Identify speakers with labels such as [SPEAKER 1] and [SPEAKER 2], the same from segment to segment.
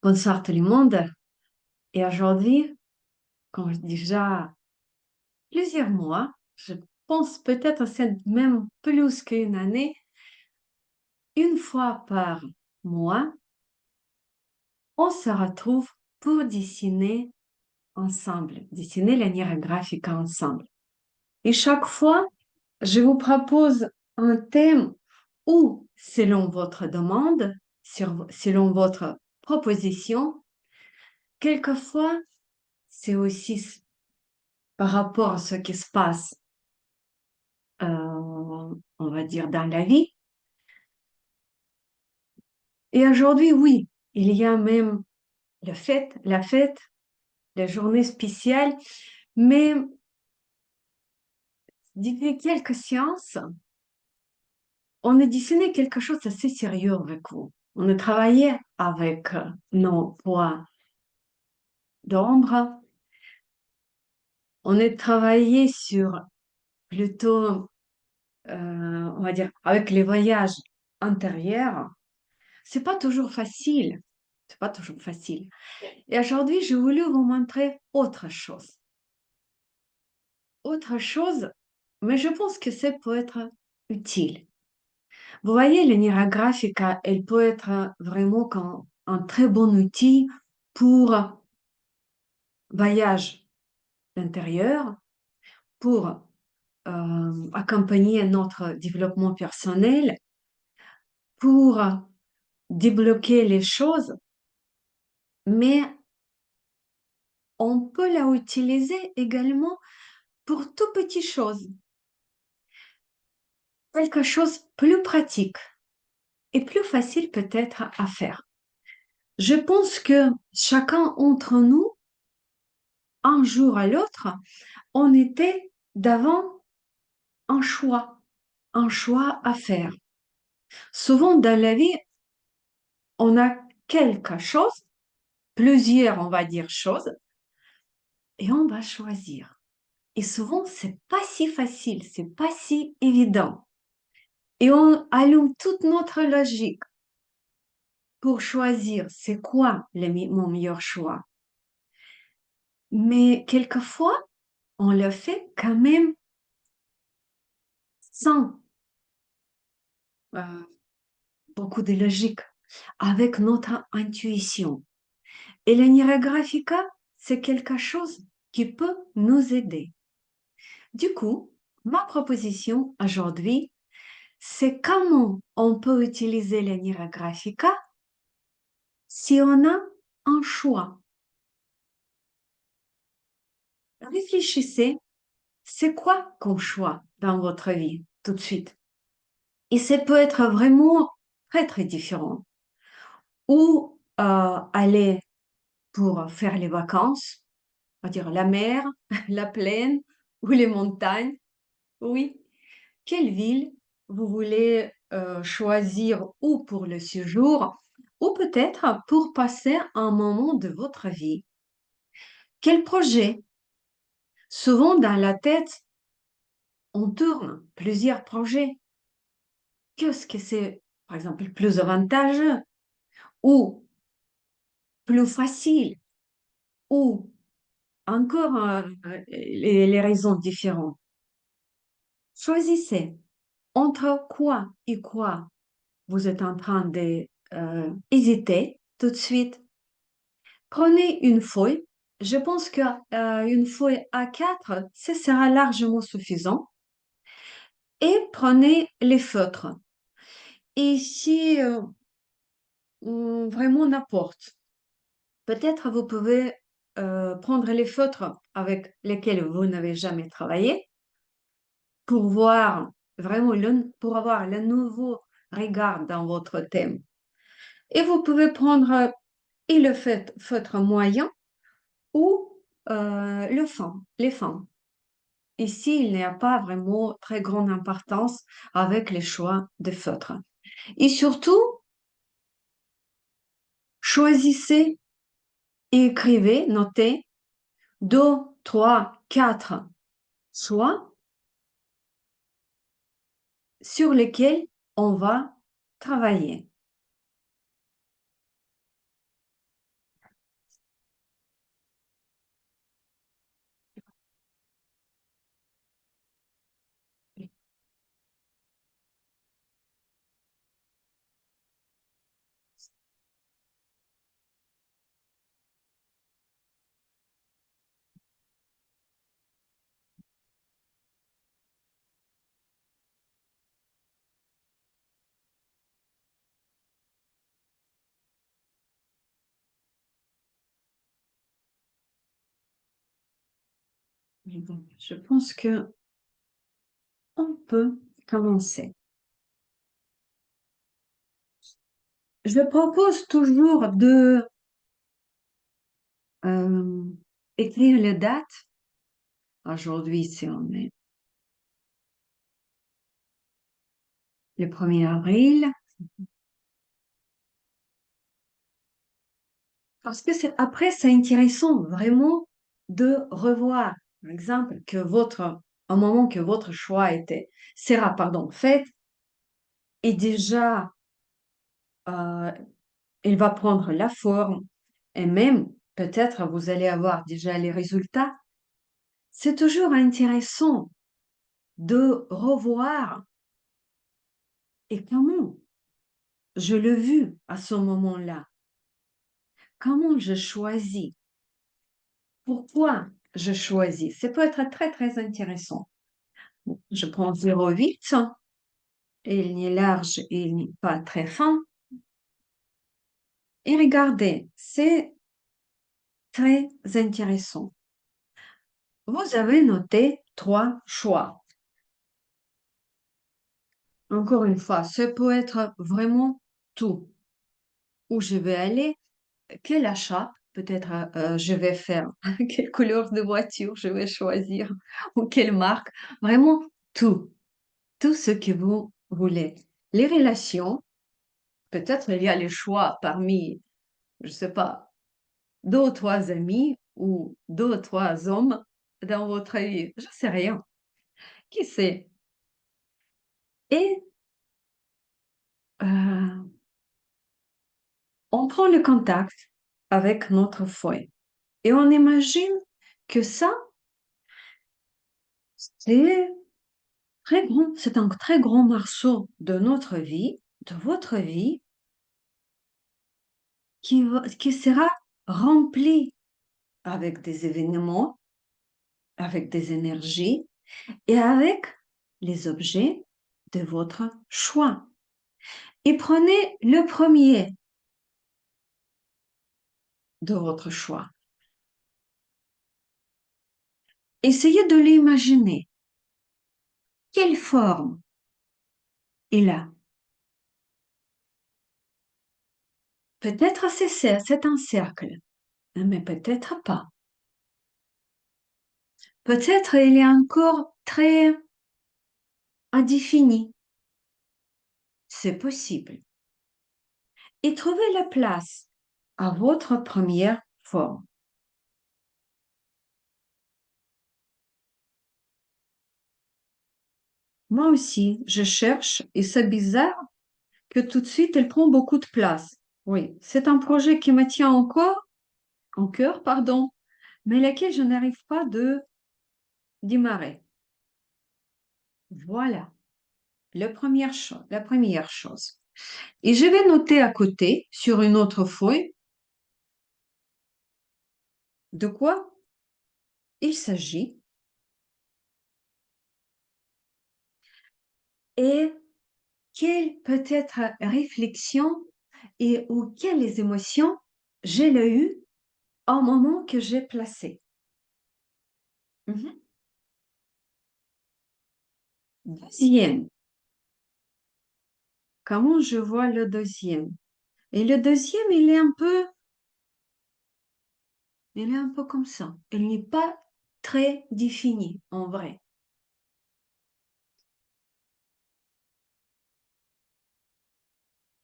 [SPEAKER 1] Bonsoir tout le monde. Et aujourd'hui, quand déjà plusieurs mois, je pense peut-être c'est même plus qu'une année, une fois par mois, on se retrouve pour dessiner ensemble, dessiner l'année graphique ensemble. Et chaque fois, je vous propose un thème ou selon votre demande, selon votre proposition, quelquefois, c'est aussi par rapport à ce qui se passe on va dire, dans la vie. Et aujourd'hui, oui, il y a même la fête, la journée spéciale, mais depuis quelques séances, on a dessiné quelque chose d'assez sérieux avec vous. On a travaillé avec nos poids d'ombre, on a travaillé sur plutôt, on va dire, avec les voyages intérieurs. C'est pas toujours facile. C'est pas toujours facile. Et aujourd'hui, j'ai voulu vous montrer autre chose. Autre chose, mais je pense que ça peut être utile. Vous voyez, l'Enira Graphica, elle peut être vraiment un très bon outil pour voyage intérieur, pour accompagner notre développement personnel, pour débloquer les choses, mais on peut la utiliser également pour tout petites choses, quelque chose plus pratique et plus facile peut-être à faire. Je pense que chacun d'entre nous, un jour à l'autre, on était devant un choix à faire. Souvent dans la vie, on a quelque chose, plusieurs, on va dire, choses, et on va choisir. Et souvent, c'est pas si facile, c'est pas si évident. Et on allume toute notre logique pour choisir c'est quoi mon meilleur choix. Mais quelquefois, on le fait quand même sans euh, beaucoup de logique, avec notre intuition. Et l'Enneagram Graphica, c'est quelque chose qui peut nous aider. Du coup, ma proposition aujourd'hui, c'est comment on peut utiliser l'Enneagram Graphica si on a un choix. Réfléchissez, c'est quoi comme choix dans votre vie tout de suite? Et ça peut être vraiment très, très différent. Ou aller pour faire les vacances, on va dire la mer, la plaine ou les montagnes. Oui. Quelle ville vous voulez choisir ou pour le séjour ou peut-être pour passer un moment de votre vie? Quel projet? Souvent dans la tête, on tourne plusieurs projets. Qu'est-ce que c'est, par exemple, plus avantageux ou plus facile ou encore les raisons différentes? Choisissez entre quoi et quoi vous êtes en train de hésiter tout de suite. Prenez une feuille. Je pense qu'une feuille A4, ce sera largement suffisant. Et prenez les feutres. Et si vraiment n'importe, peut-être vous pouvez prendre les feutres avec lesquels vous n'avez jamais travaillé pour voir vraiment pour avoir le nouveau regard dans votre thème. Et vous pouvez prendre et le feutre moyen ou le fond, les fonds. Ici, il n'y a pas vraiment très grande importance avec les choix de feutres. Et surtout, choisissez et écrivez, notez 2, 3, 4 choix sur lesquels on va travailler. Donc, je pense que on peut commencer. Je propose toujours de euh, écrire les dates. Aujourd'hui, c'est on est le 1er avril, parce que c'est après, c'est intéressant vraiment de revoir, par exemple, que votre, un moment que votre choix était, sera, pardon, fait, et déjà, euh, il va prendre la forme, et même, peut-être, vous allez avoir déjà les résultats. C'est toujours intéressant de revoir et comment je l'ai vu à ce moment-là, comment je choisis, pourquoi je choisis. Ça peut être très, très intéressant. Bon, je prends 0,8 et il n'est large et il n'est pas très fin. Et regardez, c'est très intéressant. Vous avez noté 3 choix. Encore une fois, ça peut être vraiment tout. Où je vais aller, quel achat, peut-être je vais faire, quelle couleur de voiture je vais choisir, ou quelle marque, vraiment tout, tout ce que vous voulez. Les relations, peut-être il y a les choix parmi, je sais pas, 2 ou 3 amis ou 2 ou 3 hommes dans votre vie, je sais rien, qui sait. Et euh, on prend le contact avec notre fouet et on imagine que ça, c'est très grand, c'est un très grand morceau de notre vie, de votre vie, qui sera rempli avec des événements, avec des énergies et avec les objets de votre choix. Et prenez le premier de votre choix. Essayez de l'imaginer. Quelle forme il a? Peut-être c'est un cercle, mais peut-être pas. Peut-être il est encore très indéfini. C'est possible. Et trouvez la place à votre première forme. Moi aussi, je cherche et c'est bizarre que tout de suite, elle prend beaucoup de place. Oui, c'est un projet qui me tient encore, en cœur, pardon, mais laquelle je n'arrive pas de démarrer. Voilà, la première chose. Et je vais noter à côté, sur une autre feuille, de quoi il s'agit et quelle peut être réflexion et ou quelles émotions j'ai eu au moment que j'ai placé. Mhm. Deuxième, comment je vois le deuxième? Et le deuxième, il est un peu comme ça. Il n'est pas très défini en vrai.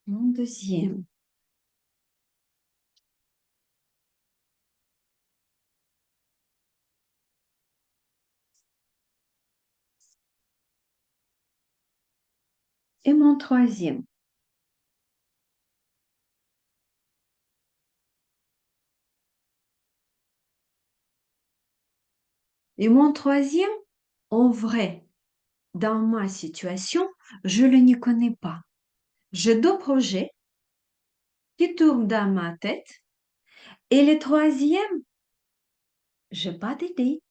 [SPEAKER 1] Mon deuxième. Et mon troisième. Et mon troisième, en vrai, dans ma situation, je ne le connais pas. J'ai 2 projets qui tournent dans ma tête. Et le troisième, j'ai pas d'idée.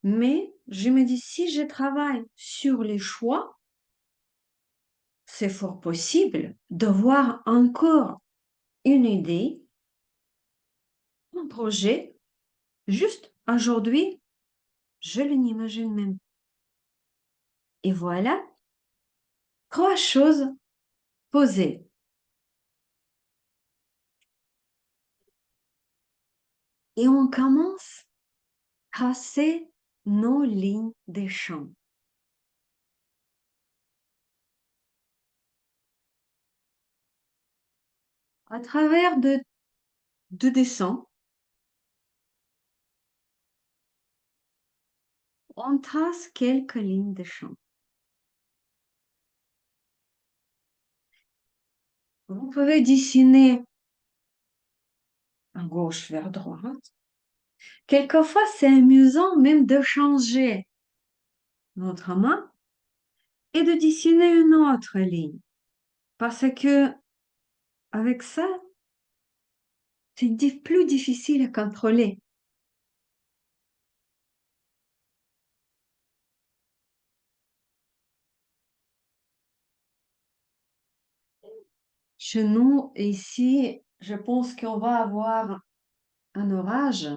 [SPEAKER 1] Mais je me dis, si je travaille sur les choix, c'est fort possible de voir encore une idée, un projet. Juste aujourd'hui, Je ne l'imagine même. Et voilà, trois choses posées. Et on commence à tracer nos lignes des champs. À travers de dessins, on trace quelques lignes de champ. Vous pouvez dessiner à gauche vers droite. Quelquefois, c'est amusant même de changer notre main et de dessiner une autre ligne. Parce que avec ça, c'est plus difficile à contrôler. Chez nous, ici, je pense qu'on va avoir un orage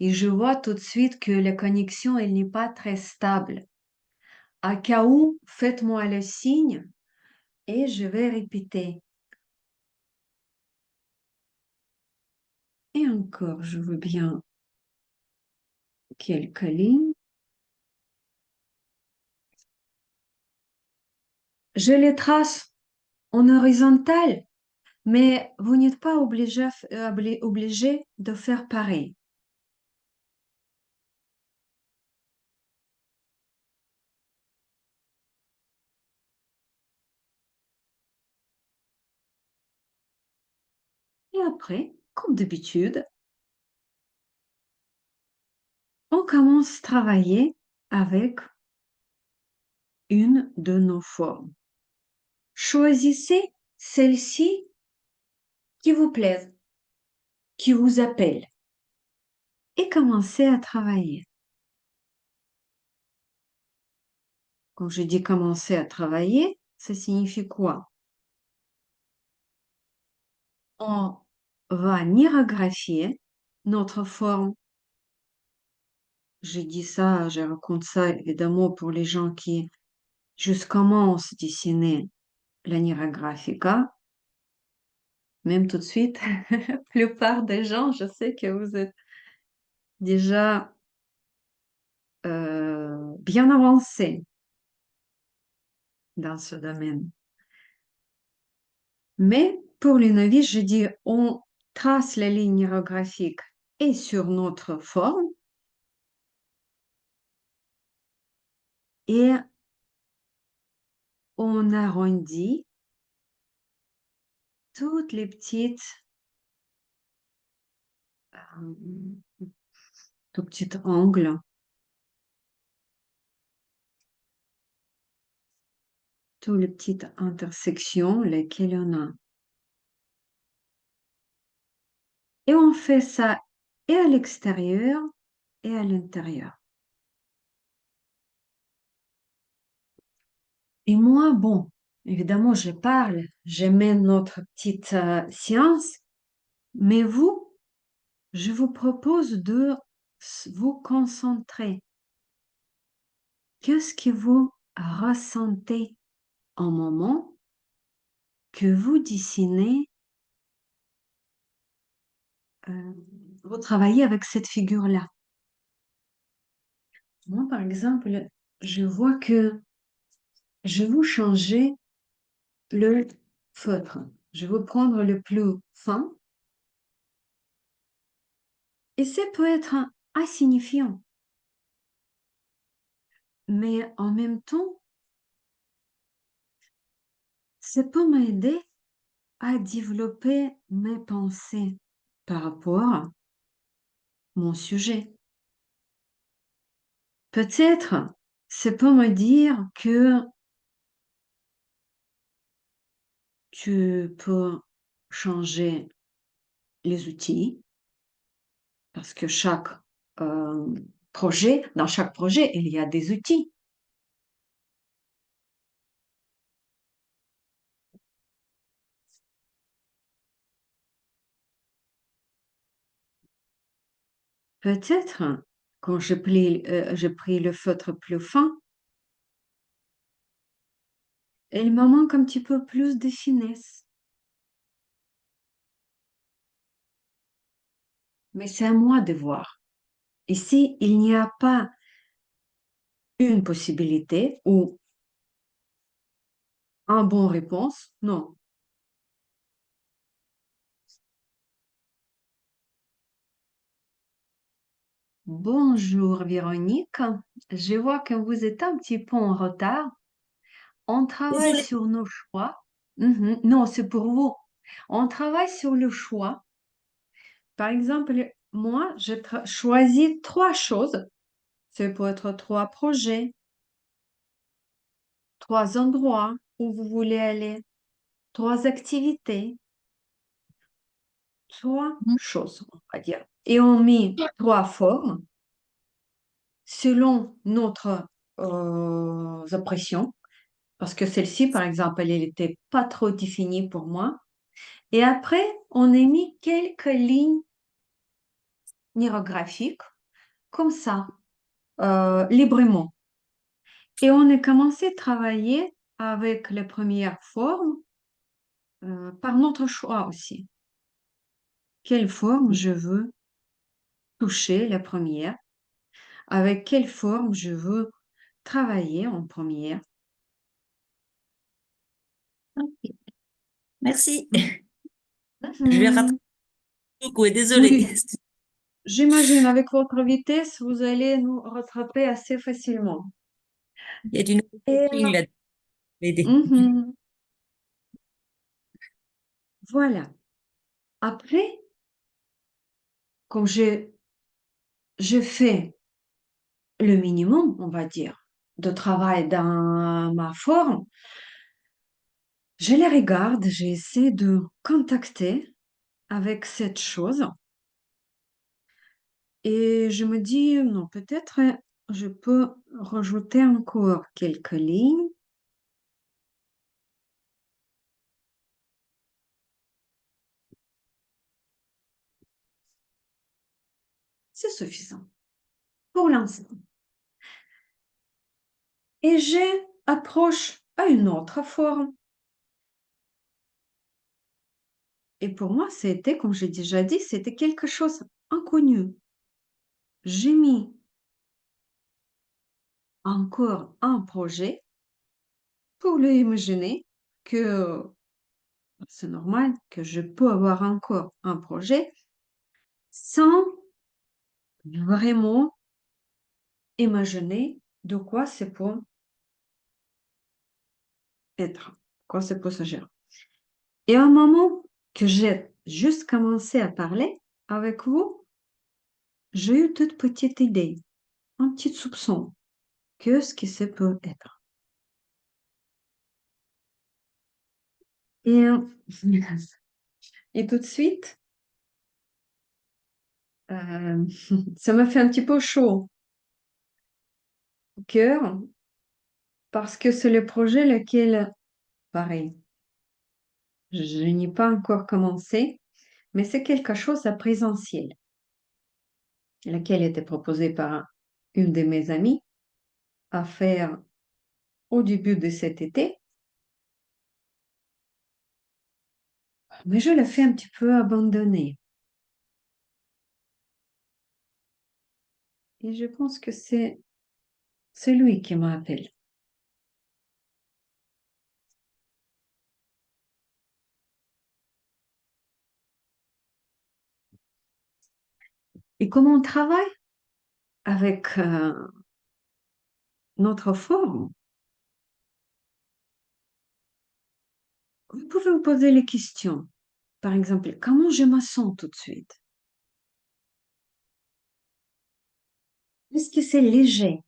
[SPEAKER 1] et je vois tout de suite que la connexion, elle n'est pas très stable. À cas où, faites-moi le signe et je vais répéter. Et encore, je veux bien quelques lignes. Je les trace en horizontal, mais vous n'êtes pas obligé de faire pareil. Et après, comme d'habitude, on commence à travailler avec une de nos formes. Choisissez celle-ci qui vous plaise, qui vous appelle, et commencez à travailler. Quand je dis commencer à travailler, ça signifie quoi? On va nirographier notre forme. Je dis ça, je raconte ça évidemment pour les gens qui juste commencent à dessiner la Nirographica. Même tout de suite, la plupart des gens, je sais que vous êtes déjà bien avancés dans ce domaine. Mais pour les novices, je dis, on trace la ligne hiérographique et sur notre forme et on arrondit toutes les tout petits angles, toutes les petites intersections, lesquelles on a. Et on fait ça et à l'extérieur et à l'intérieur. Et moi, bon, évidemment, je parle, j'aime notre petite science, mais vous, je vous propose de vous concentrer. Qu'est-ce que vous ressentez en moment que vous dessinez, vous travaillez avec cette figure-là? Moi, par exemple, je vois que je vais vous changer le feutre. Je vais vous prendre le plus fin et ça peut être insignifiant, mais en même temps, ça peut m'aider à développer mes pensées par rapport à mon sujet. Peut-être, ça peut me dire que tu peux changer les outils parce que euh, dans chaque projet, il y a des outils. Peut-être quand j'ai pris le feutre plus fin, il me manque un petit peu plus de finesse. Mais c'est à moi de voir. Ici, il n'y a pas une possibilité ou un bon réponse. Non. Bonjour Véronique. Je vois que vous êtes un petit peu en retard. On travaille
[SPEAKER 2] Désolée.
[SPEAKER 1] sur nos choix. Mhm. Non, c'est pour vous. On travaille sur le choix. Par exemple, moi, j'ai choisi trois choses. C'est peut être trois projets, trois endroits où vous voulez aller, trois activités, trois
[SPEAKER 2] Mhm.
[SPEAKER 1] choses, on va dire. Et on met trois formes selon notre impression, parce que celle-ci, par exemple, elle n'était pas trop définie pour moi. Et après, on a mis quelques lignes nérographiques, comme ça, librement. Et on a commencé à travailler avec les premières formes, par notre choix aussi. Quelle forme je veux toucher la première, avec quelle forme je veux travailler en première.
[SPEAKER 2] Ok. Merci. Je vais rattraper
[SPEAKER 1] Mhm.
[SPEAKER 2] le coup, et désolée.
[SPEAKER 1] Oui, j'imagine avec votre vitesse, vous allez nous rattraper assez facilement.
[SPEAKER 2] Il y a du nouveau
[SPEAKER 1] Et
[SPEAKER 2] coaching là, l'aider.
[SPEAKER 1] mhm, voilà. Après, quand je fais le minimum, on va dire, de travail dans ma forme, je les regarde, j'essaie de contacter avec cette chose et je me dis, non, peut-être je peux rajouter encore quelques lignes. C'est suffisant pour l'instant. Et j'approche à une autre forme. Et pour moi, c'était, comme j'ai déjà dit, c'était quelque chose inconnu. J'ai mis encore un projet pour lui imaginer que c'est normal que je peux avoir encore un projet sans vraiment imaginer de quoi c'est pour être, quoi c'est pour s'agir. Et à un moment que j'ai juste commencé à parler avec vous, j'ai eu toute petite idée, un petit soupçon que ce que ça peut être. Et, et tout de suite, euh, ça m'a fait un petit peu chaud au cœur parce que c'est le projet lequel, pareil, je n'y ai pas encore commencé, mais c'est quelque chose à présentiel, laquelle était proposée par une de mes amies à faire au début de cet été, mais je l'ai fait un petit peu abandonner. Et je pense que c'est lui qui m'appelle. Et comment on travaille avec notre forme? Vous pouvez vous poser les questions. Par exemple, comment je me sens tout de suite? Est-ce que c'est léger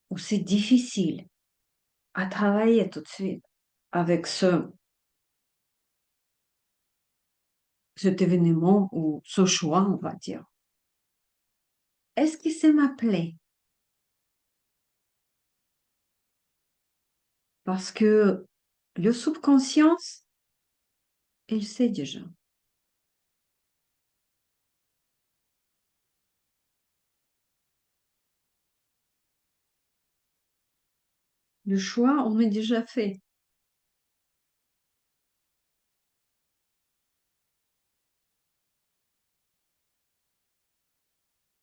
[SPEAKER 1] ou c'est difficile à travailler tout de suite avec cet événement ou ce choix, on va dire? Est-ce que ça m'appelait? Parce que le subconscience, il sait déjà. Le choix, on est déjà fait.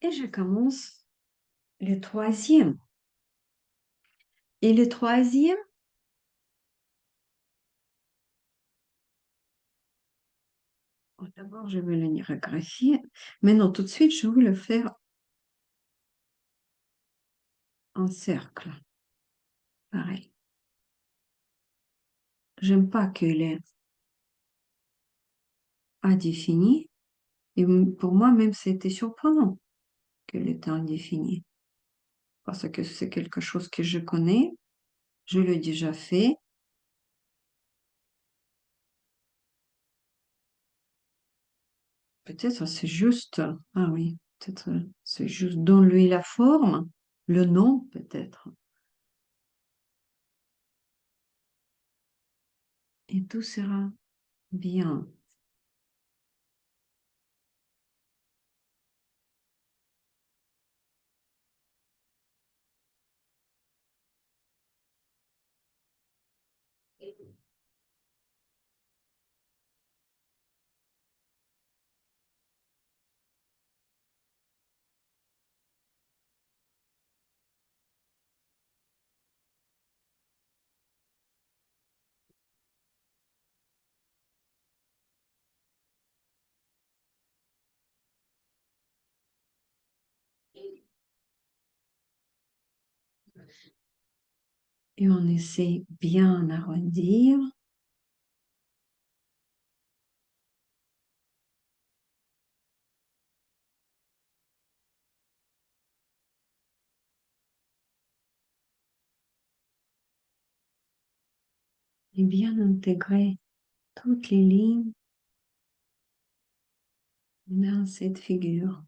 [SPEAKER 1] Et je commence le troisième. Et le troisième, oh, d'abord, je vais le graphier. Maintenant, tout de suite, je vais le faire en cercle. Pareil. J'aime pas que les indéfinis. Et pour moi, même, c'était surprenant que était indéfini. Parce que c'est quelque chose que je connais. Je l'ai déjà fait. Peut-être c'est juste, ah oui, peut-être c'est juste donne-lui la forme, le nom peut-être. Et tout sera bien. Et on essaie bien arrondir. Et bien intégrer toutes les lignes dans cette figure.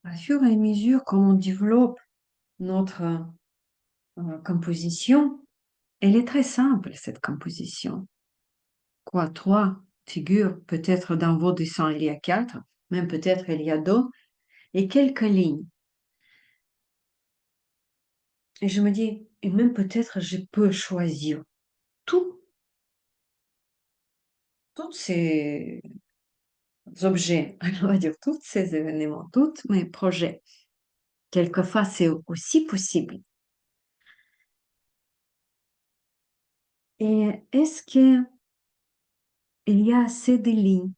[SPEAKER 1] À fur et à mesure comme on développe notre composition, elle est très simple, cette composition. Quoi, trois figures, peut-être dans vos dessins il y a quatre, même peut-être il y a deux, et quelques lignes. Et je me dis, et même peut-être je peux choisir tout, tous ces objets, on va dire tous ces événements, tous mes projets. Quelquefois, c'est aussi possible. Et est-ce qu'il y a assez de lignes?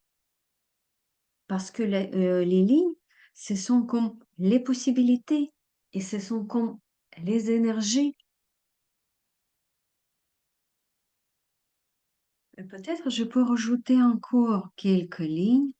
[SPEAKER 1] Parce que les lignes, ce sont comme les possibilités et ce sont comme les énergies. Et peut-être je peux rajouter encore quelques lignes.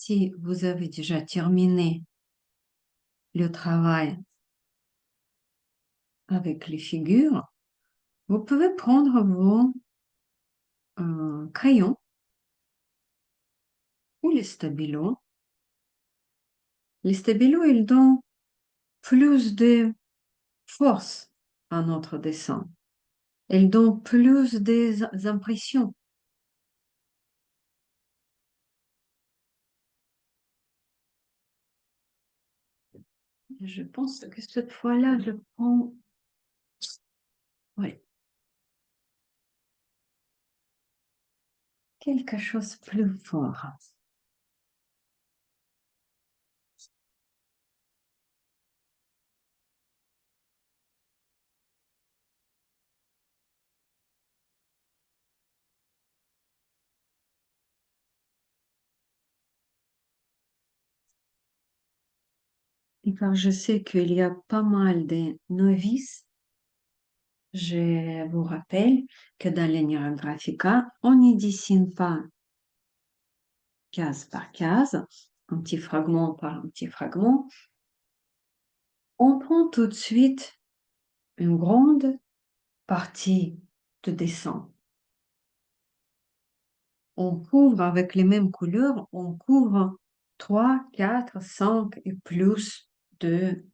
[SPEAKER 1] si vous avez déjà terminé le travail avec les figures, vous pouvez prendre vos crayons ou les stabilos. Les stabilos, ils donnent plus de force à notre dessin. Ils donnent plus des impressions. Je pense que cette fois-là, je prends, ouais, quelque chose de plus fort. Et car je sais qu'il y a pas mal de novices, je vous rappelle que dans l'Enneagram Graphica, on n'y dessine pas case par case, un petit fragment par un petit fragment. On prend tout de suite une grande partie de dessin. On couvre avec les mêmes couleurs, on couvre 3, 4, 5 et plus de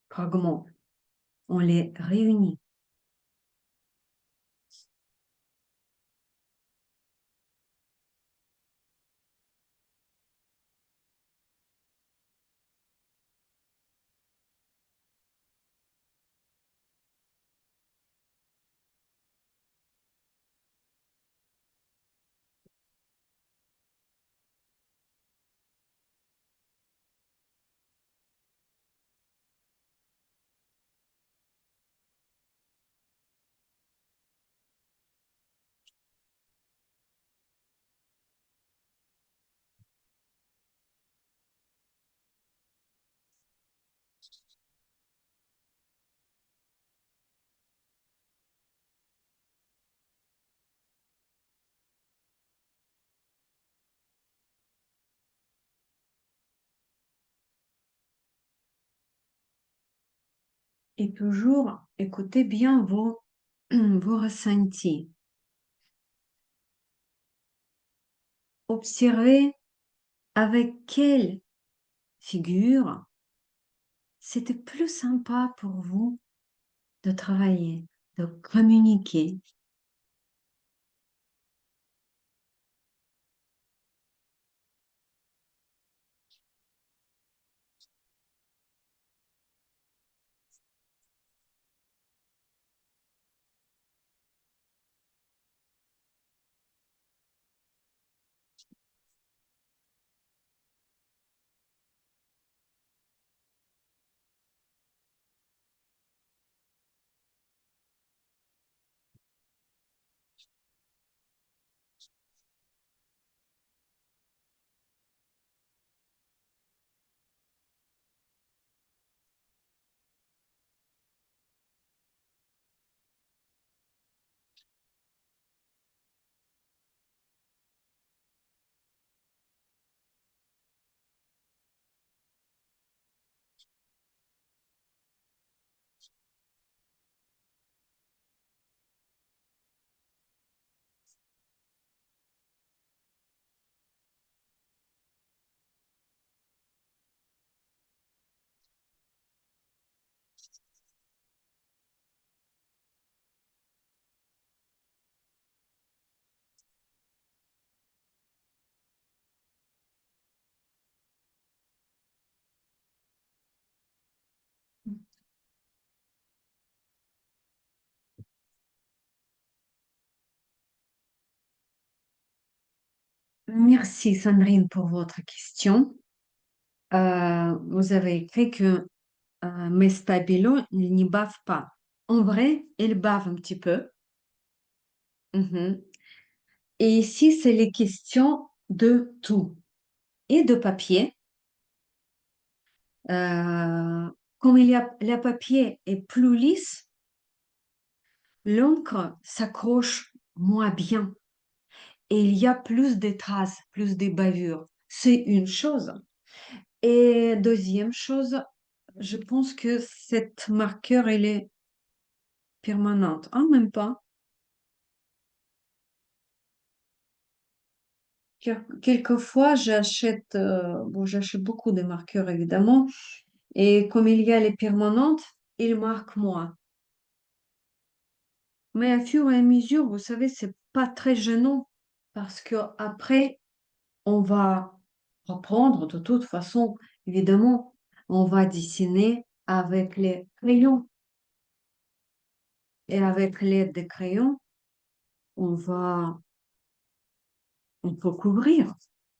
[SPEAKER 1] fragments. On les réunit. Et toujours écoutez bien vos ressentis. Observez avec quelle figure c'était plus sympa pour vous de travailler, de communiquer. Merci Sandrine pour votre question. Vous avez écrit que mes stabilos, ils n'y bavent pas. En vrai, ils bavent un petit peu. Mhm. Et ici, c'est les questions de tout et de papier. Comme le papier est plus lisse, l'encre s'accroche moins bien et il y a plus de traces, plus de bavures. C'est une chose. Et deuxième chose, je pense que cette marqueur, elle est permanente. En même pas. Quelquefois, j'achète beaucoup de marqueurs, évidemment. Et comme il y a les permanentes, ils marquent moins. Mais à fur et à mesure, vous savez, c'est pas très gênant parce que après, on va reprendre de toute façon, évidemment, on va dessiner avec les crayons. Et avec l'aide des crayons, on on peut couvrir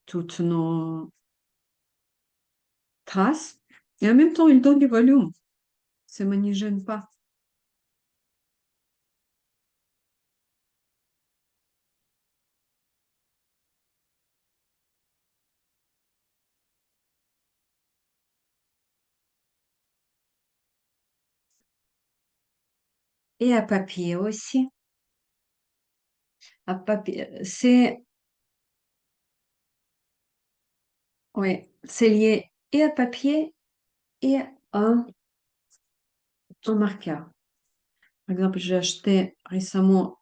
[SPEAKER 1] toutes nos traces. Et en même temps, il donne du volume. Ça ne me gêne pas. Et à papier aussi. À papier, ouais, c'est lié et à papier et à un marqueur. Par exemple, j'ai acheté récemment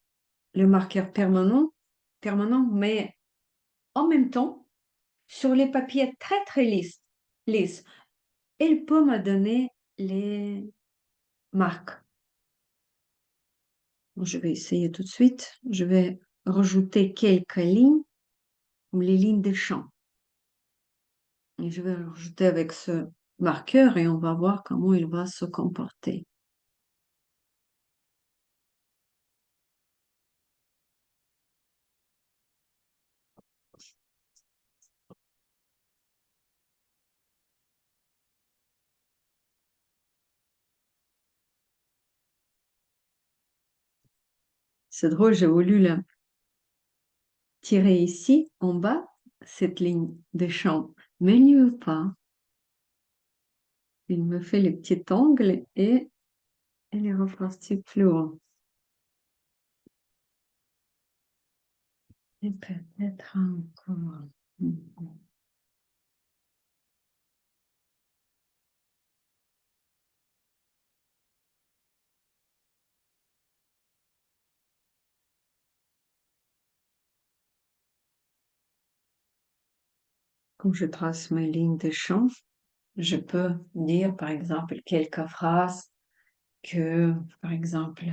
[SPEAKER 1] le marqueur permanent, mais en même temps, sur les papiers très très lisses, il peut me donner les marques. Je vais essayer tout de suite. Je vais rajouter quelques lignes, comme les lignes des champs. Et je vais le rajouter avec ce marqueur et on va voir comment il va se comporter. C'est drôle, j'ai voulu la tirer ici, en bas, cette ligne des champs, mais il n'y veut pas. Il me fait les petits ongles et elle est repartie plus haut. Et peut-être encore. Quand je trace mes lignes de champ, je peux dire, par exemple, quelques phrases que, par exemple,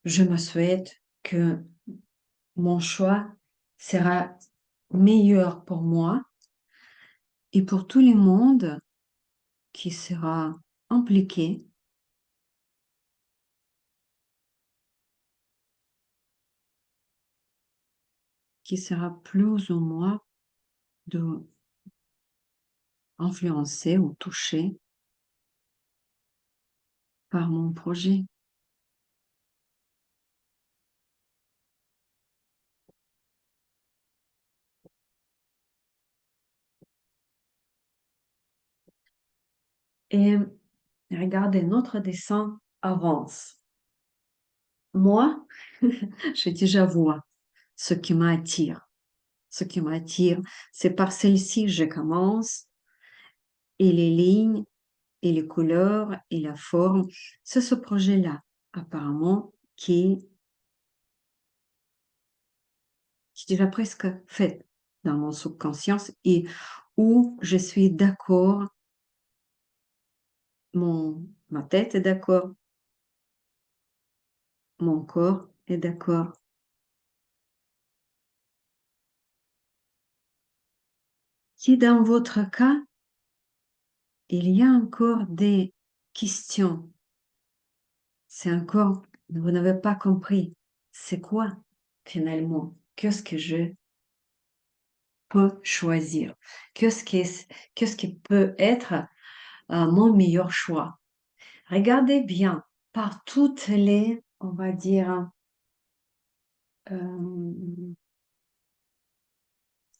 [SPEAKER 1] je me souhaite que mon choix sera meilleur pour moi et pour tout le monde qui sera impliqué, qui sera plus ou moins de influencé ou touché par mon projet. Et regardez, notre dessin avance. Moi, je déjà vois ce qui m'attire. Ce qui m'attire, c'est par celle-ci que je commence et les lignes et les couleurs et la forme. C'est ce projet-là, apparemment, qui est déjà presque fait dans mon subconscience et où je suis d'accord, ma tête est d'accord, mon corps est d'accord. Si dans votre cas, il y a encore des questions, c'est encore, vous n'avez pas compris, c'est quoi finalement? Qu'est-ce que je peux choisir? Qu'est-ce qui peut être mon meilleur choix? Regardez bien par toutes les, on va dire,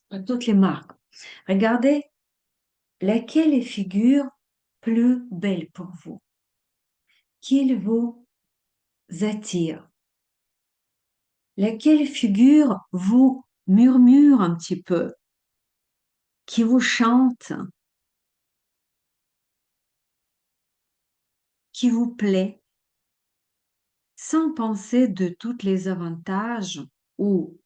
[SPEAKER 1] par toutes les marques. Regardez laquelle figure plus belle pour vous, qu'il vous attire, laquelle figure vous murmure un petit peu, qui vous chante, qui vous plaît, sans penser de tous les avantages ou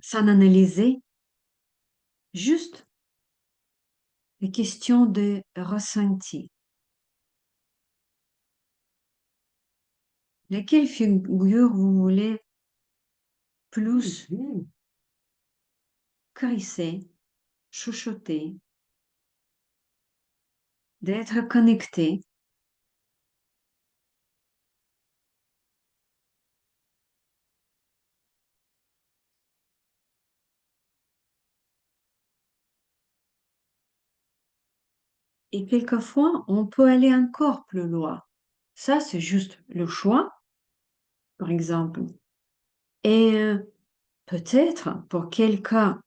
[SPEAKER 1] sans analyser, juste les questions de ressenti. Laquelle figure vous voulez plus caresser, chuchoter, d'être connecté? Et quelquefois, on peut aller encore plus loin. Ça, c'est juste le choix, par exemple. Et peut-être, pour quelqu'un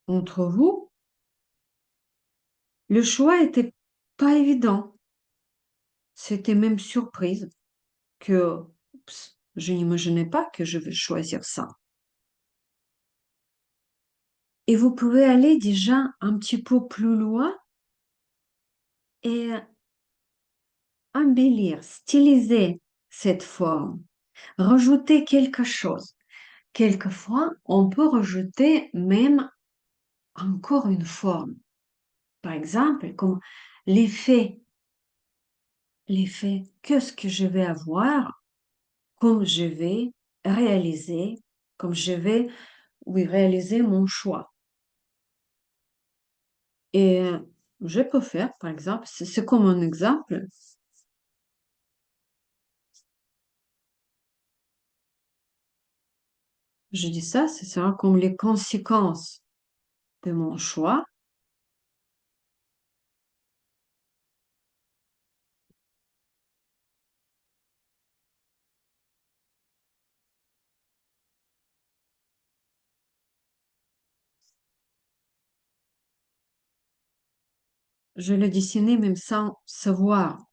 [SPEAKER 1] d'entre vous, le choix était pas évident. C'était même surprise que je n'imaginais pas que je vais choisir ça. Et vous pouvez aller déjà un petit peu plus loin et embellir, styliser cette forme, rajouter quelque chose. Quelquefois, on peut rajouter même encore une forme. Par exemple, comme l'effet. L'effet, qu'est-ce que je vais avoir, comme je vais réaliser, comme je vais, oui, réaliser mon choix. Et je peux faire, par exemple, c'est comme un exemple, je dis ça, ce sera comme les conséquences de mon choix. Je le dessinais même sans savoir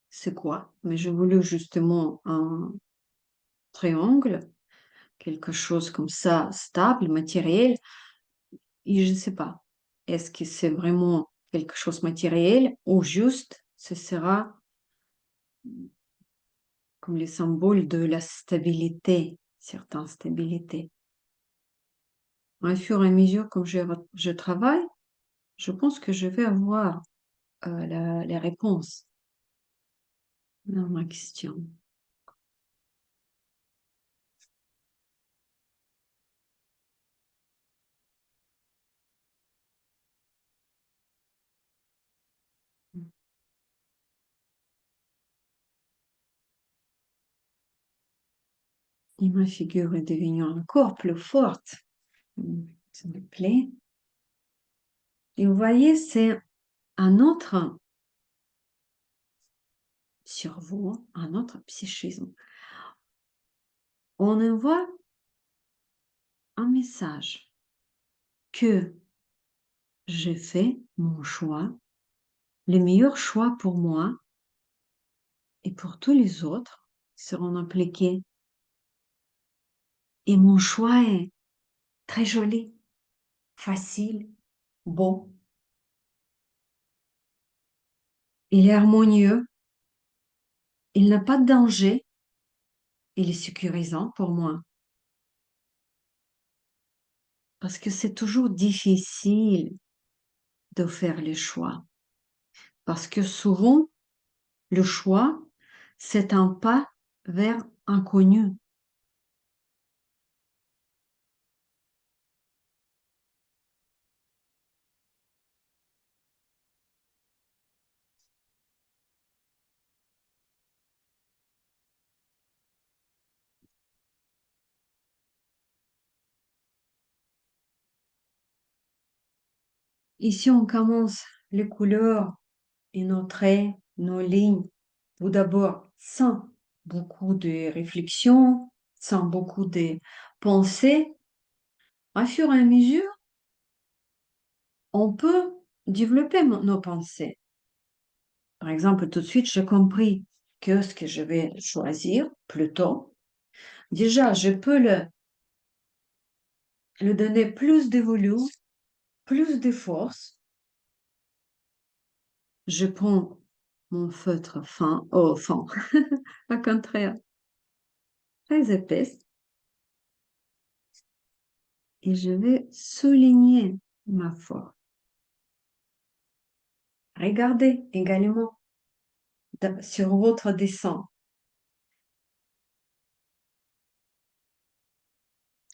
[SPEAKER 1] c'est quoi, mais je voulais justement un triangle, quelque chose comme ça, stable, matériel, et je ne sais pas. Est-ce que c'est vraiment quelque chose de matériel ou juste ce sera comme les symboles de la stabilité, certaines stabilités. Au fur et à mesure comme je travaille, je pense que je vais avoir la réponse à ma question. Et ma figure est devenue encore plus forte. Ça me plaît. Et vous voyez, c'est un autre cerveau, un autre psychisme. On envoie un message que j'ai fait mon choix, le meilleur choix pour moi et pour tous les autres qui seront impliqués. Et mon choix est très joli, facile, beau. Il est harmonieux, il n'a pas de danger, il est sécurisant pour moi. Parce que c'est toujours difficile de faire les choix. Parce que souvent, le choix, c'est un pas vers inconnu. Ici, on commence les couleurs et nos traits, nos lignes. Tout d'abord, sans beaucoup de réflexion, sans beaucoup de pensées. Au fur et à mesure, on peut développer nos pensées. Par exemple, tout de suite, j'ai compris Qu'est-ce que je vais choisir plutôt? Déjà, je peux le donner plus de volume, plus de force. Je prends mon feutre fin, au fond, au contraire, très épaisse, et je vais souligner ma forme. Regardez également sur votre dessin.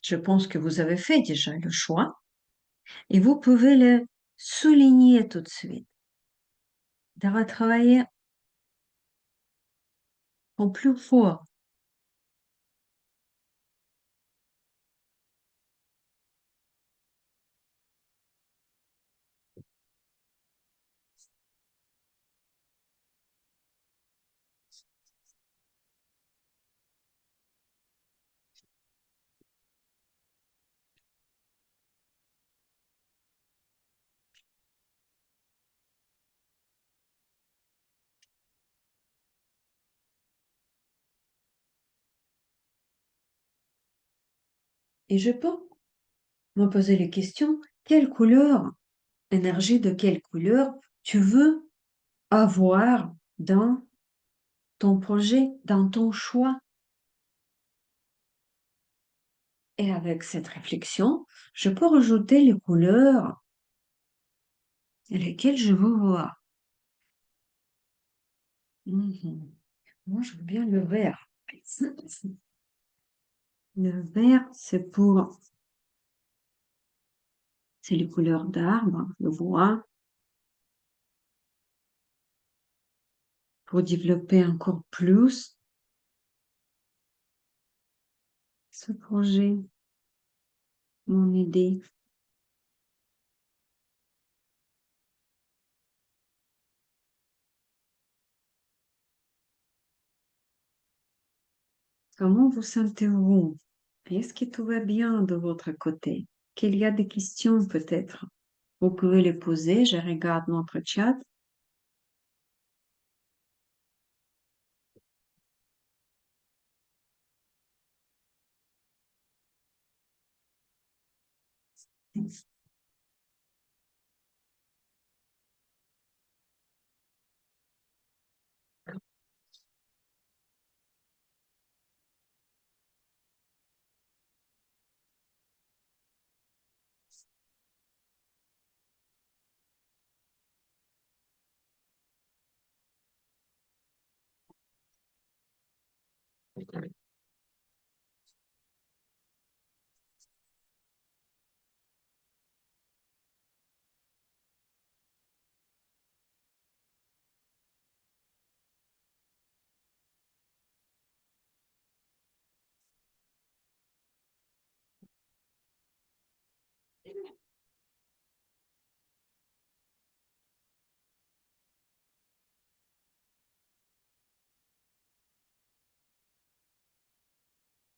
[SPEAKER 1] Je pense que vous avez fait déjà le choix et vous pouvez le souligner tout de suite, de retravailler en plus fort. Et je peux me poser les questions, quelle couleur, énergie de quelle couleur tu veux avoir dans ton projet, dans ton choix. Et avec cette réflexion, je peux rajouter les couleurs lesquelles je veux voir. Moi, je veux bien le vert. Le vert, c'est les couleurs d'arbres, le bois, pour développer encore plus ce projet, mon idée. Comment vous sentez-vous? Est-ce que tout va bien de votre côté? Qu'il y a des questions peut-être? Vous pouvez les poser, je regarde notre chat.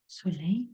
[SPEAKER 1] Soleil.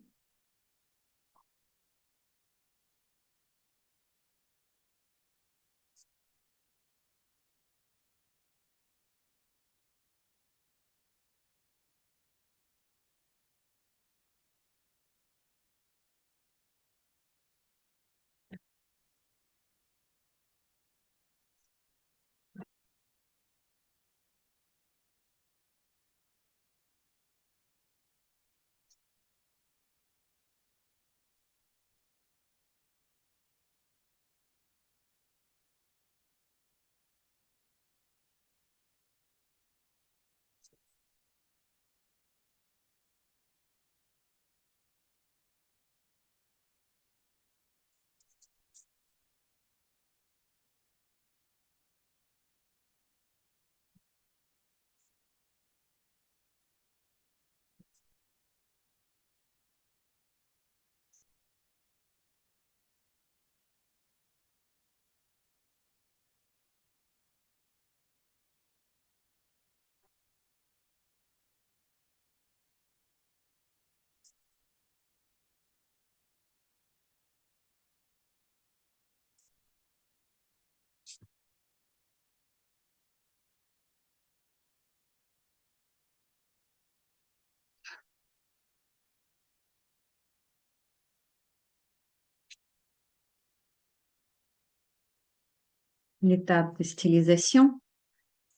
[SPEAKER 1] l'étape de stylisation,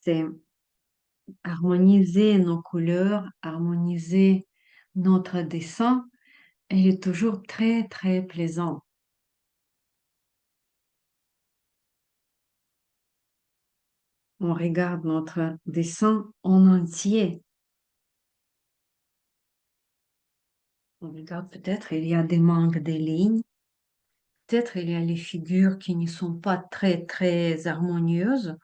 [SPEAKER 1] c'est harmoniser nos couleurs, harmoniser notre dessin. Elle est toujours très, très plaisant. On regarde notre dessin en entier. On regarde peut-être, il y a des manques de lignes. Peut-être il y a les figures qui ne sont pas très, très harmonieuses.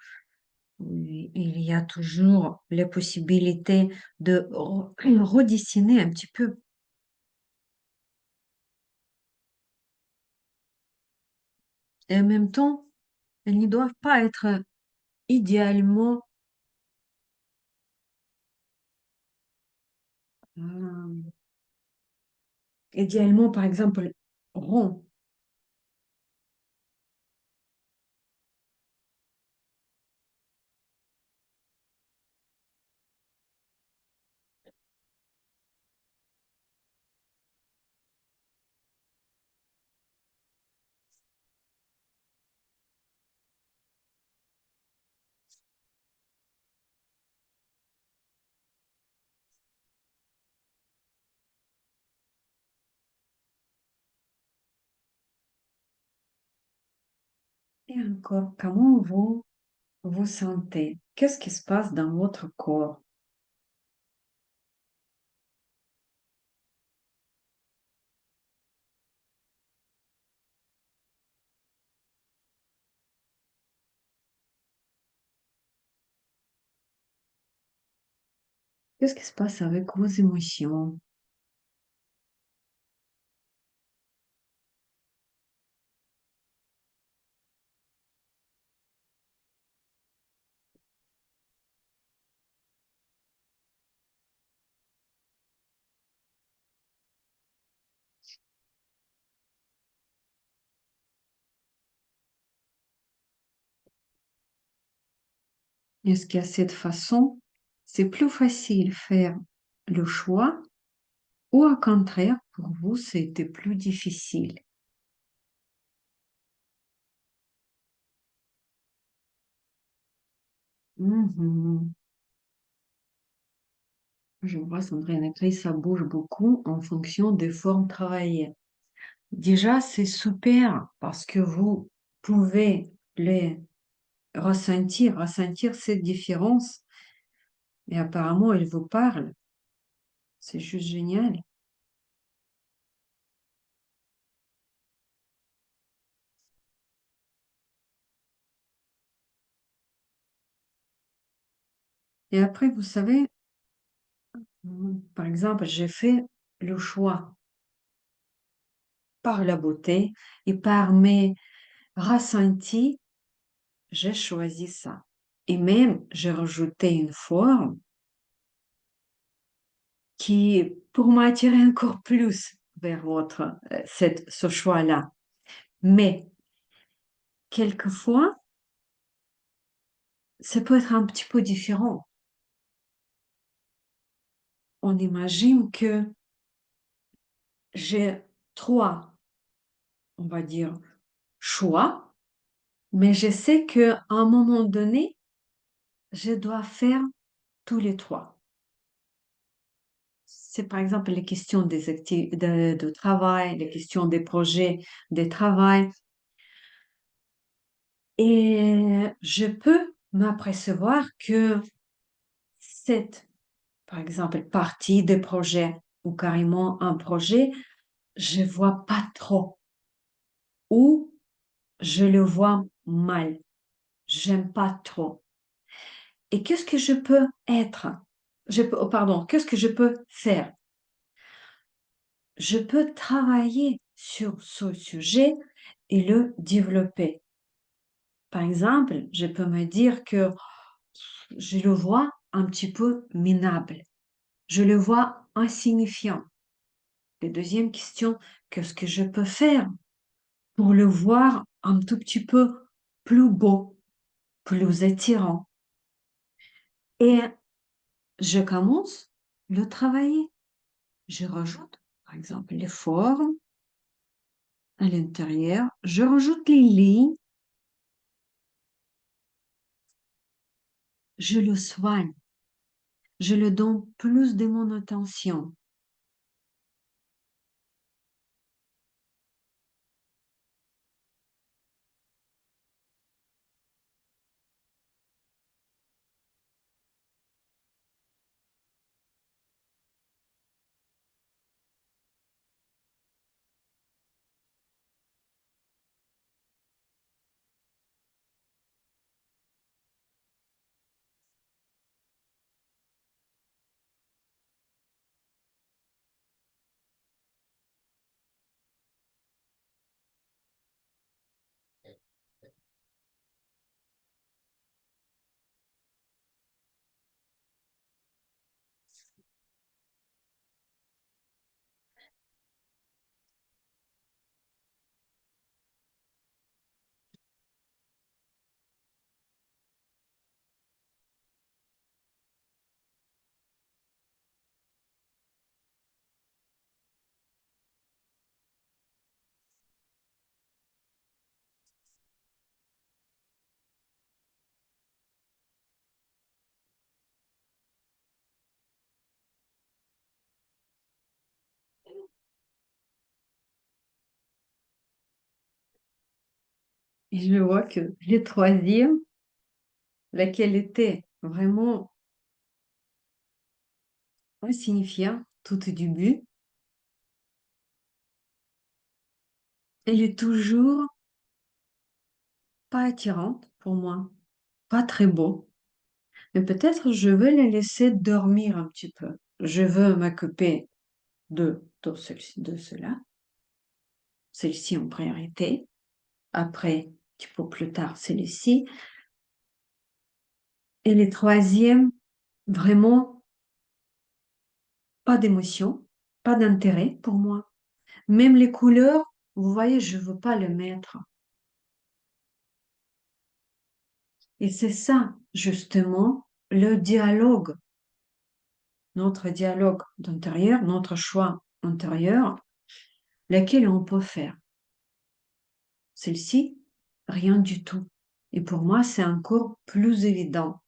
[SPEAKER 1] Oui, il y a toujours la possibilité de redessiner un petit peu. Et en même temps, elles ne doivent pas être idéalement, euh, idéalement, par exemple, ronds. Et encore, comment vous vous sentez? Qu'est-ce qui se passe dans votre corps? Qu'est-ce qui se passe avec vos émotions? Est-ce qu'à cette façon, c'est plus facile faire le choix ou au contraire, pour vous, c'était plus difficile? Mhm. Je vois, Sandrine, que ça bouge beaucoup en fonction des formes travaillées. Déjà, c'est super parce que vous pouvez les ressentir cette différence et apparemment, ils vous parlent. C'est juste génial. Et après, vous savez, par exemple, j'ai fait le choix par la beauté et par mes ressentis, j'ai choisi ça. Et même, j'ai rajouté une forme qui, pour m'attirer encore plus vers ce choix-là. Mais, quelquefois, ça peut être un petit peu différent. On imagine que j'ai trois, on va dire, choix, mais je sais qu'à un moment donné, je dois faire tous les trois. C'est par exemple les questions de travail, les questions des projets de travail. Et je peux m'apercevoir que cette, par exemple, partie des projets ou carrément un projet, je vois pas trop ou je le vois mal. J'aime pas trop. Et qu'est-ce que je peux être? Pardon, qu'est-ce que je peux faire? Je peux travailler sur ce sujet et le développer. Par exemple, je peux me dire que je le vois un petit peu minable. Je le vois insignifiant. La deuxième question, qu'est-ce que je peux faire pour le voir un tout petit peu plus beau, plus attirant? Et je commence le travailler. Je rajoute, par exemple, les formes à l'intérieur. Je rajoute les lignes je le soigne, je le donne plus de mon attention. Et je vois que le troisième, laquelle était vraiment insignifiant tout au début, elle est toujours pas attirante pour moi, pas très beau. Mais peut-être je veux la laisser dormir un petit peu. Je veux m'occuper de cela, celle-ci en priorité. Après, un petit peu plus tard, celle-ci. Et les troisièmes, vraiment pas d'émotion, pas d'intérêt pour moi. Même les couleurs, vous voyez, je veux pas le mettre. Et c'est ça, justement, le dialogue, notre dialogue d'intérieur, notre choix intérieur, lequel on peut faire. Celle-ci, rien du tout. Et pour moi, c'est encore plus évident.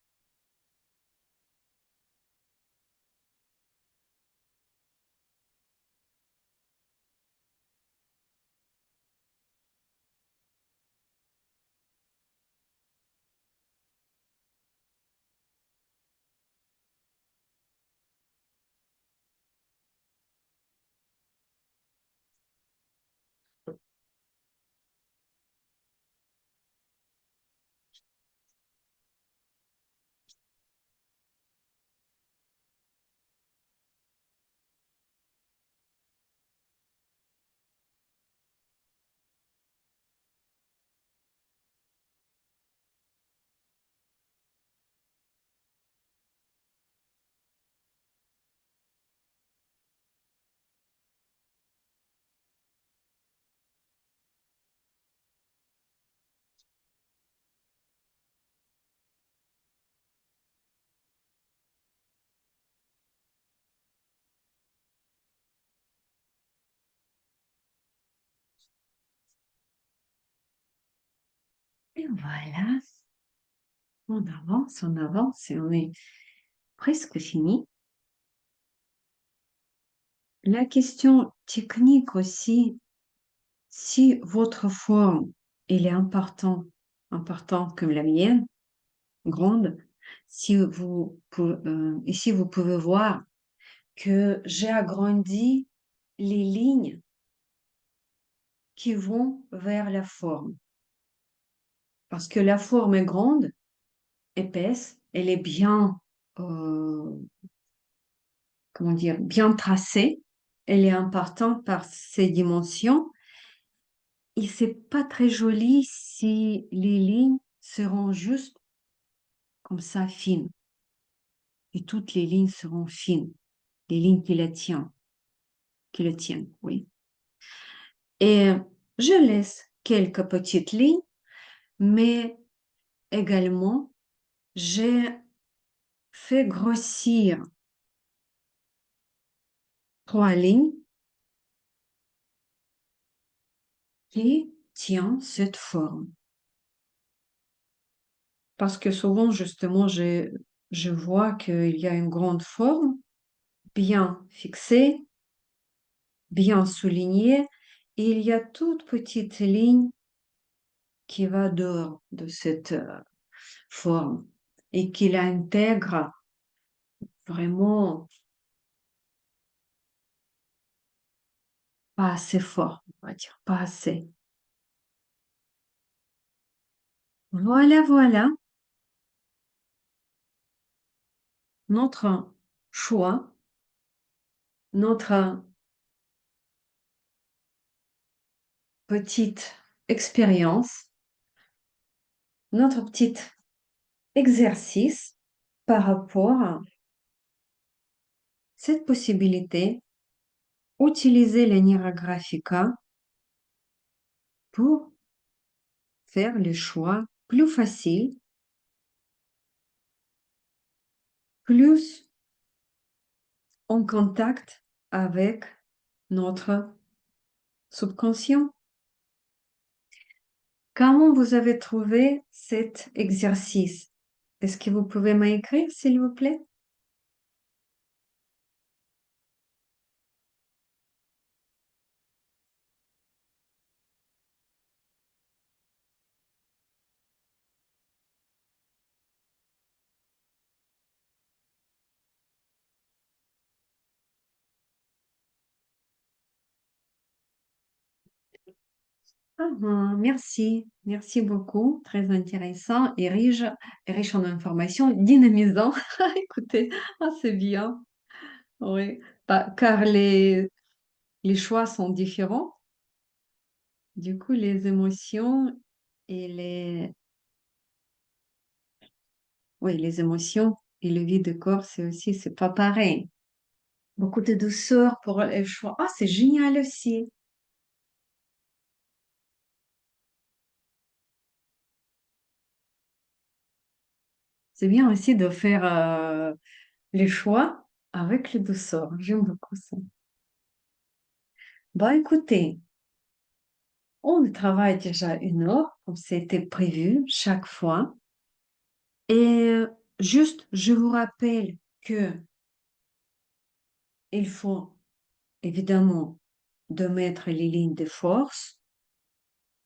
[SPEAKER 1] Et voilà, on avance et on est presque fini. La question technique aussi, si votre forme, elle est importante comme la mienne, grande, ici vous pouvez voir que j'ai agrandi les lignes qui vont vers la forme. Parce que la forme est grande, épaisse, elle est bien, euh, comment dire, bien tracée, elle est importante par ses dimensions. Et c'est pas très joli si les lignes seront juste comme ça fines. Et toutes les lignes seront fines, les lignes qui le tiennent, oui. Et je laisse quelques petites lignes, mais également, j'ai fait grossir 3 lignes qui tiennent cette forme. parce que souvent, justement, je vois qu'il y a une grande forme, bien fixée, bien soulignée, et il y a toute petite ligne qui va dehors de cette forme et qui l'intègre vraiment pas assez fort, on va dire, pas assez. Voilà, voilà, notre choix, notre petite expérience, notre petit exercice par rapport à cette possibilité, utiliser les Nira Graphica pour faire les choix plus faciles, plus en contact avec notre subconscient. Comment vous avez trouvé cet exercice? Est-ce que vous pouvez m'écrire, s'il vous plaît? Ah, merci, merci beaucoup. Très intéressant et riche en informations, dynamisant. Écoutez, ah, c'est bien. Oui, car les choix sont différents. Du coup, les émotions et oui, les émotions et le vide de corps, c'est aussi, c'est pas pareil. Beaucoup de douceur pour les choix. Ah, c'est génial aussi. C'est bien aussi de faire les choix avec le douceur. J'aime beaucoup ça. Bah, écoutez, on travaille déjà 1 heure, comme c'était prévu chaque fois. Et juste, je vous rappelle que il faut évidemment de mettre les lignes de force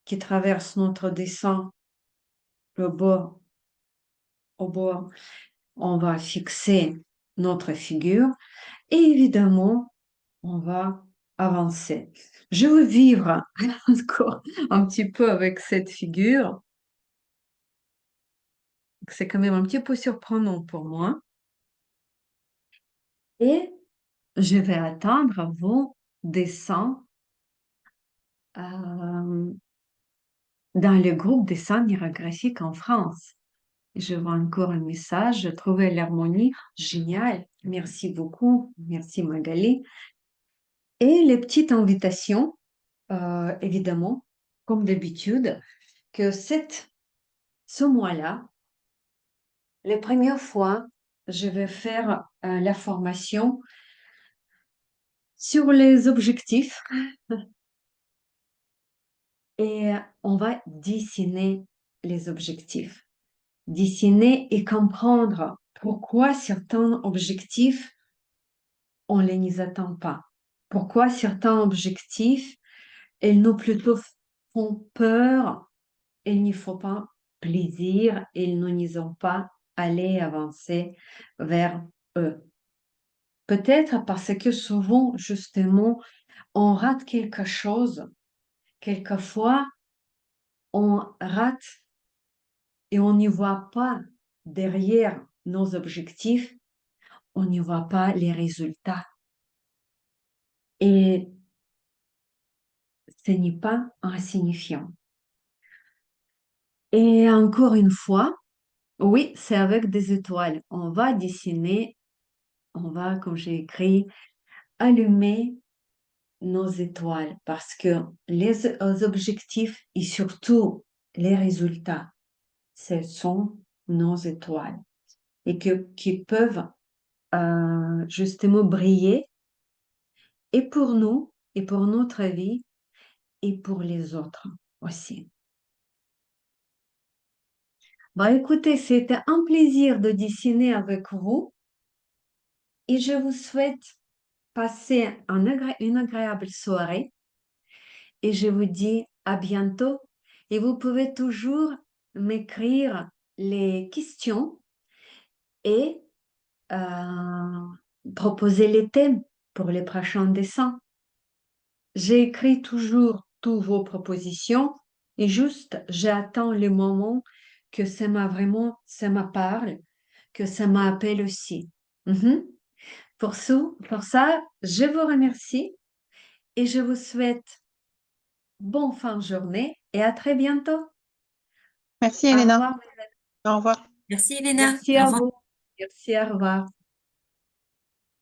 [SPEAKER 1] qui traversent notre dessin, le bord au bord. On va fixer notre figure et évidemment, on va avancer. Je veux vivre encore un petit peu avec cette figure. C'est quand même un petit peu surprenant pour moi. Et je vais attendre vos dessins euh, dans le groupe Dessins Graphiques en France. Je vois encore un message. Je trouvais l'harmonie géniale. Merci beaucoup. Merci Magali. Et les petites invitations, évidemment, comme d'habitude, que ce mois-là, les premières fois, je vais faire la formation sur les objectifs et on va dessiner les objectifs. Dessiner et comprendre pourquoi certains objectifs, on ne les atteint pas. Pourquoi certains objectifs, ils nous plutôt font peur, il n'y faut pas plaisir, ils ne nous ont pas aller avancer vers eux. Peut-être parce que souvent, justement, on rate quelque chose. Quelquefois, on rate et on n'y voit pas derrière nos objectifs, on n'y voit pas les résultats. Et ce n'est pas insignifiant. Et encore une fois, oui, c'est avec des étoiles. On va dessiner, on va, comme j'ai écrit, allumer nos étoiles parce que les objectifs et surtout les résultats, ce sont nos étoiles et qui peuvent justement briller et pour nous, et pour notre vie, et pour les autres aussi. Bah, écoutez, c'était un plaisir de dessiner avec vous et je vous souhaite passer une agréable soirée et je vous dis à bientôt. Et vous pouvez toujours m'écrire les questions et proposer les thèmes pour les prochains dessins. J'écris toujours toutes vos propositions et juste j'attends le moment que ça m'a parle, que ça m'appelle aussi. Mhm. Pour ça, je vous remercie et je vous souhaite bonne fin de journée et à très bientôt.
[SPEAKER 3] Merci,
[SPEAKER 1] Au
[SPEAKER 3] Elena.
[SPEAKER 1] revoir.
[SPEAKER 3] Au revoir.
[SPEAKER 2] Merci, Elena.
[SPEAKER 1] Merci
[SPEAKER 2] Au
[SPEAKER 1] à
[SPEAKER 2] revoir.
[SPEAKER 1] vous. Merci, au revoir.